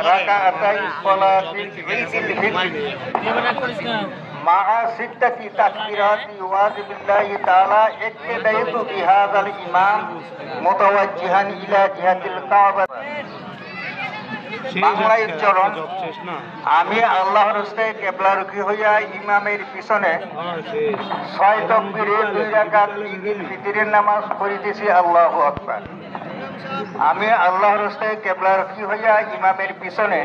রাকাআতাই সালাতিল ঈদিল ফিতর মা'a সিত্তাতি তাকবীরাতি ওয়াজিবিল্লাহি তাআলা ইক্তাদাইতু বিহাযাল ইমাম মুতাওয়াজ্জিহান ইলা জিহাতিল কাবা। বাংলায় উচ্চারণ, আমি আল্লাহর রাস্তায় কিবলামুখী হইয়া ইমামের পিছনে 6 তাকবীরে 2 রাকাত ঈদুল ফিতরের নামাজ পড়িতেছি। আল্লাহু আকবার। আমি আল্লাহর রাস্তায় কিবলামুখী হইয়া ইমামের পিছনে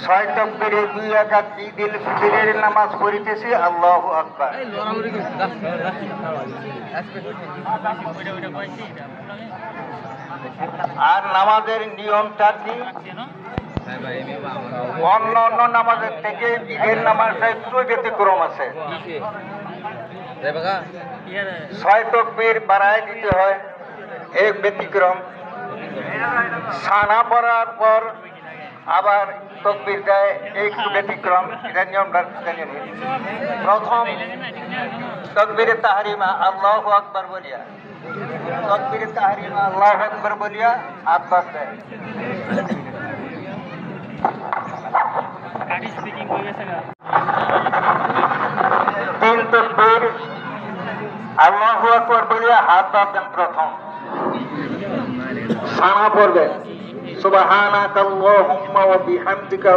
6 তাকবীরে 2 রাকাত ঈদুল ফিতরের নামাজ পড়িতেছি। আল্লাহু আকবার। আর নামাজের নিয়মটা কি? অন্য অন্য নামাজের থেকে ঈদের নামাজটা একটু ব্যতিক্রম আছে। 6 তাকবীর বাড়ায় দিতে হয়, এক ব্যতিক্রম। সানা পড়ার পর আবার তাকবীর দেয়, একটু ব্যতিক্রম। এটা নিয়মটা জানেন। প্রথম তাকবীরে তাহরিমা আল্লাহু আকবার বলিয়া, তাকবীরে তাহরিমা আল্লাহু আকবার বলিয়া হাত বাঁধবে। তিন তাকবীর আল্লাহু আকবার বলিয়া হাত বাঁধবেন। প্রথম সানা পড়বেন সুবহানাকাল্লাহুম্মা ওয়া বিহামদিকা